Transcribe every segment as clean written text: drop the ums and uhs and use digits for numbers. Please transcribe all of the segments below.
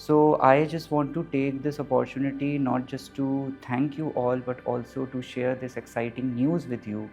So I just want to take this opportunity not just to thank you all but also to share this exciting news with you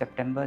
September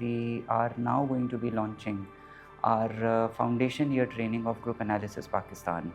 we are now going to be launching our foundation year training of group analysis Pakistan।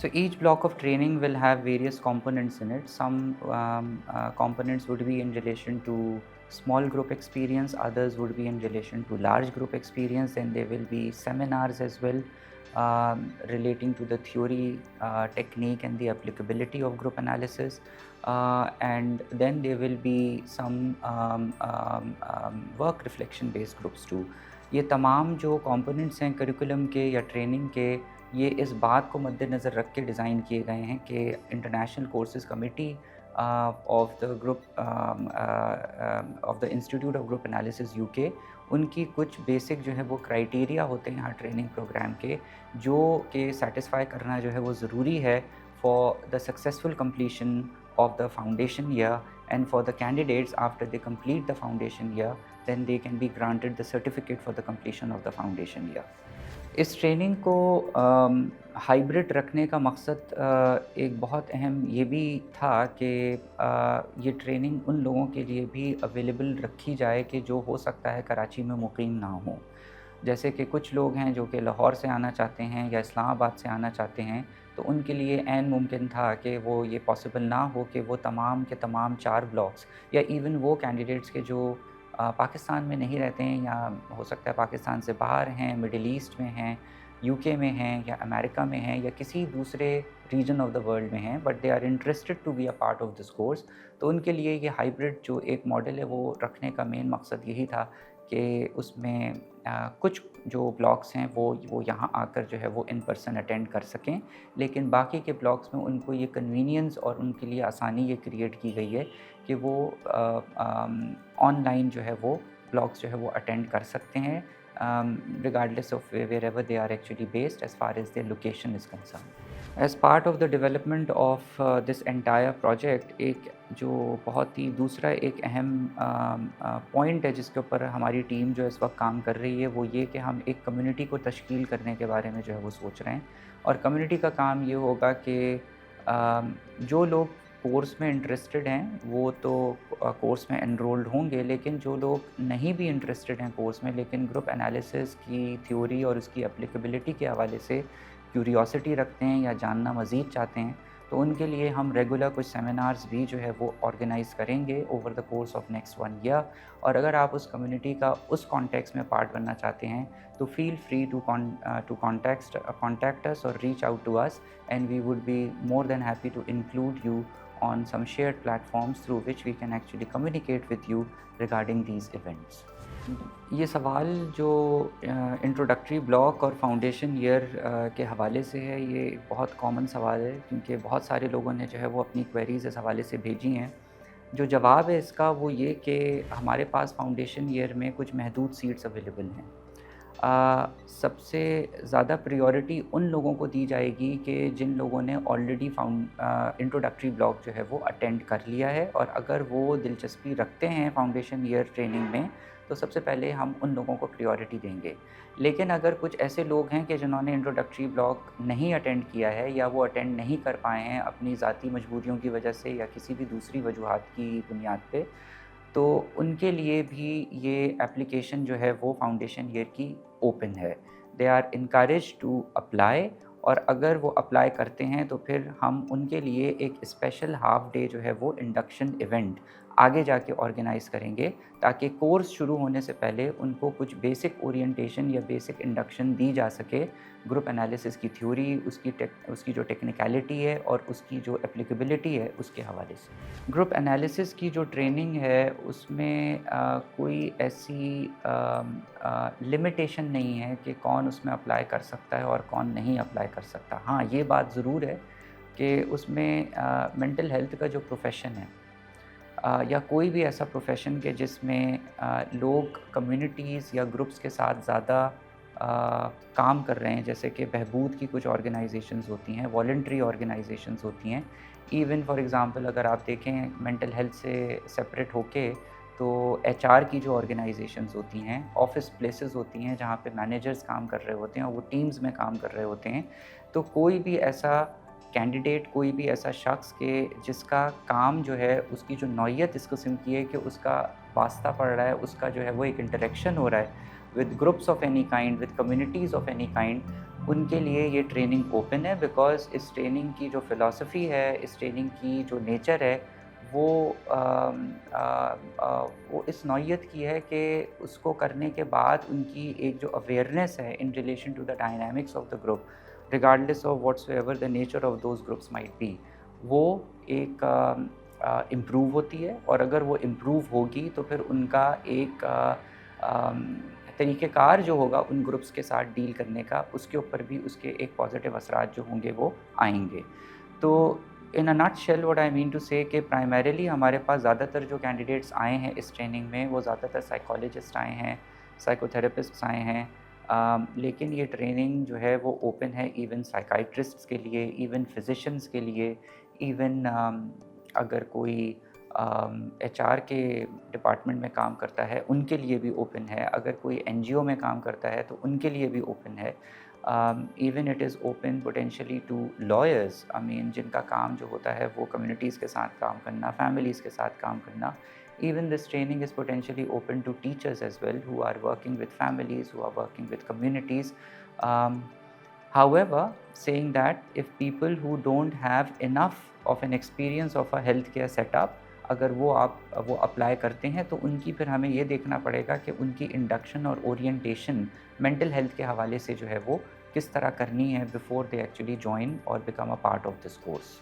So each block of training will have various components in it. Some components would be in relation to small group experience, others would be in relation to large group experience, and there will be seminars as well relating to the theory, technique and the applicability of group analysis. and then there will be some work reflection based groups too. یہ تمام جو components ہیں curriculum کے یا training کے، یہ اس بات کو مد نظر رکھ کے ڈیزائن کیے گئے ہیں کہ international courses committee of the group of the institute of group analysis UK، ان کی کچھ بیسک جو ہے وہ کرائیٹیریا ہوتے ہیں ہر ٹریننگ پروگرام کے، جو کہ سیٹسفائی کرنا جو ہے وہ ضروری ہے for the successful completion of the foundation year, and for the candidates after they complete the foundation year then they can be granted the certificate for the completion of the foundation year. اس training کو hybrid رکھنے کا مقصد ایک بہت اہم یہ بھی تھا کہ یہ ٹریننگ ان لوگوں کے لیے بھی اویلیبل رکھی جائے کہ جو ہو سکتا ہے کراچی میں مقیم نہ ہوں. جیسے کہ کچھ لوگ ہیں جو کہ لاہور سے آنا چاہتے ہیں یا اسلام آباد سے آنا چاہتے ہیں، تو ان کے لیے عین ممکن تھا کہ وہ یہ پاسبل نہ ہو کہ وہ تمام کے تمام 4 بلاکس، یا ایون وہ کینڈیڈیٹس کے جو پاکستان میں نہیں رہتے ہیں یا ہو سکتا ہے پاکستان سے باہر ہیں، مڈل ایسٹ میں ہیں، UK میں ہیں یا امریکہ میں ہیں یا کسی دوسرے ریجن آف دا ورلڈ میں ہیں، but they are interested to be a part of this course. تو ان کے لیے یہ ہائبرڈ جو ایک ماڈل ہے وہ رکھنے کا مین مقصد یہی تھا کہ اس میں کچھ جو بلاکس ہیں وہ یہاں آ کر جو ہے وہ ان پرسن اٹینڈ کر سکیں، لیکن باقی کے بلاکس میں ان کو یہ کنوینئنس اور ان کے لیے آسانی یہ کریٹ کی گئی ہے کہ وہ آن لائن جو ہے وہ بلاکس جو ہے وہ اٹینڈ کر سکتے ہیں regardless of wherever they are actually based as far as their location is concerned. As part of the development of this entire project، ایک جو بہت ہی دوسرا ایک اہم پوائنٹ ہے جس کے اوپر ہماری ٹیم جو اس وقت کام کر رہی ہے وہ یہ کہ ہم ایک کمیونٹی کو تشکیل کرنے کے بارے میں جو ہے وہ سوچ رہے ہیں. اور کمیونٹی کا کام یہ ہوگا کہ جو لوگ کورس میں انٹرسٹڈ ہیں وہ تو کورس میں انرولڈ ہوں گے، لیکن جو لوگ نہیں بھی انٹرسٹڈ ہیں کورس میں لیکن گروپ انالیسس کی تھیوری اور اس کی اپلیکیبلٹی کے حوالے سے کیوریوسٹی رکھتے ہیں یا جاننا مزید چاہتے ہیں، تو ان کے لیے ہم ریگولر کچھ سیمینارز بھی جو ہے وہ آرگنائز کریں گے over the course of next 1 year. اور اگر آپ اس کمیونٹی کا اس کانٹیکس میں پارٹ بننا چاہتے ہیں تو feel free to contact us اور reach out to us and we would be more than happy to include you on some shared platforms through which we can actually communicate with you regarding these events. یہ سوال جو introductory block اور foundation year کے حوالے سے ہے، یہ بہت کامن سوال ہے کیونکہ بہت سارے لوگوں نے جو ہے وہ اپنی کوئریز اس حوالے سے بھیجی ہیں. جو جواب ہے اس کا وہ یہ کہ ہمارے پاس فاؤنڈیشن ایئر میں کچھ محدود سیٹس اویلیبل ہیں. سب سے زیادہ پریورٹی ان لوگوں کو دی جائے گی کہ جن لوگوں نے آلریڈی انٹروڈکٹری بلاک جو ہے وہ اٹینڈ کر لیا ہے، اور اگر وہ دلچسپی رکھتے ہیں فاؤنڈیشن ایئر ٹریننگ میں تو سب سے پہلے ہم ان لوگوں کو پریورٹی دیں گے. لیکن اگر کچھ ایسے لوگ ہیں کہ جنہوں نے انٹروڈکٹری بلاک نہیں اٹینڈ کیا ہے یا وہ اٹینڈ نہیں کر پائے ہیں اپنی ذاتی مجبوریوں کی وجہ سے یا کسی بھی دوسری وجوہات کی بنیاد پہ، تو ان کے لیے بھی یہ اپلیکیشن جو ہے وہ فاؤنڈیشن ایئر کی اوپن ہے. They are encourage to apply, اور اگر وہ اپلائی کرتے ہیں تو پھر ہم ان کے لیے ایک اسپیشل ہاف ڈے جو ہے وہ انڈکشن ایونٹ آگے جا کے آرگنائز کریں گے تاکہ کورس شروع ہونے سے پہلے ان کو کچھ بیسک اورینٹیشن یا بیسک انڈکشن دی جا سکے گروپ انالیسس کی تھیوری، اس کی جو ٹیکنیکلٹی ہے اور اس کی جو اپلیکیبلٹی ہے اس کے حوالے سے. گروپ انالیسس کی جو ٹریننگ ہے اس میں کوئی ایسی لمیٹیشن نہیں ہے کہ کون اس میں اپلائی کر سکتا ہے اور کون نہیں اپلائی کر سکتا. ہاں یہ بات ضرور ہے کہ اس میں مینٹل ہیلتھ کا جو پروفیشن ہے یا کوئی بھی ایسا پروفیشن کہ جس میں لوگ کمیونٹیز یا گروپس کے ساتھ زیادہ کام کر رہے ہیں، جیسے کہ بہبود کی کچھ آرگنائزیشنز ہوتی ہیں، والنٹری آرگنائزیشنز ہوتی ہیں. ایون فار ایگزامپل اگر آپ دیکھیں مینٹل ہیلتھ سے سپریٹ ہو کے تو HR کی جو آرگنائزیشنز ہوتی ہیں، آفس پلیسز ہوتی ہیں جہاں پہ مینیجرز کام کر رہے ہوتے ہیں اور وہ ٹیمز میں کام کر رہے ہوتے ہیں. تو کوئی بھی ایسا کینڈیڈیٹ، کوئی بھی ایسا شخص کہ جس کا کام جو ہے اس کی جو نوعیت اس قسم کی ہے کہ اس کا واسطہ پڑ رہا ہے، اس کا جو ہے وہ ایک انٹریکشن ہو رہا ہے with groups of any kind, with communities of any kind, ان کے لیے یہ ٹریننگ اوپن ہے. بیکاز اس ٹریننگ کی جو فلاسفی ہے، اس ٹریننگ کی جو نیچر ہے وہ اس نوعیت کی ہے کہ اس کو کرنے کے بعد ان کی ایک جو اویئرنیس ہے in relation to the dynamics of the group regardless of whatsoever the nature of those groups might be، وہ ایک امپروو ہوتی ہے، اور اگر وہ امپروو ہوگی تو پھر ان کا ایک طریقہ کار جو ہوگا ان گروپس کے ساتھ ڈیل کرنے کا، اس کے اوپر بھی اس کے ایک پازیٹیو اثرات جو ہوں گے وہ آئیں گے. تو ان اے نٹ شیل واٹ آئی مین ٹو سے کہ پرائمریلی ہمارے پاس زیادہ تر جو کینڈیڈیٹس آئے ہیں اس ٹریننگ میں وہ زیادہ تر سائیکالوجسٹ آئے ہیں، سائیکو تھراپسٹس آئے ہیں. لیکن یہ ٹریننگ جو ہے وہ اوپن ہے ایون سائیکائٹرسٹس کے لیے، ایون فزیشنس کے لیے، ایون اگر کوئی ایچ آر کے ڈپارٹمنٹ میں کام کرتا ہے ان کے لیے بھی اوپن ہے، اگر کوئی این جی او میں کام کرتا ہے تو ان کے لیے بھی اوپن ہے. Even it is open potentially to lawyers, I mean جن کا کام جو ہوتا ہے وہ کمیونٹیز کے ساتھ کام کرنا، فیملیز کے ساتھ کام کرنا. Even this training is potentially open to teachers as well who are working with families, who are working with communities. Um, However, saying that if people who don't have enough of an experience of a healthcare setup, اگر وہ apply کرتے ہیں تو ان کی پھر ہمیں یہ دیکھنا پڑے گا کہ ان کی انڈکشن اور اورینٹیشن مینٹل ہیلتھ کے حوالے سے جو ہے وہ کس طرح کرنی ہے بفور دے ایکچولی جوائن اور become a part of this course.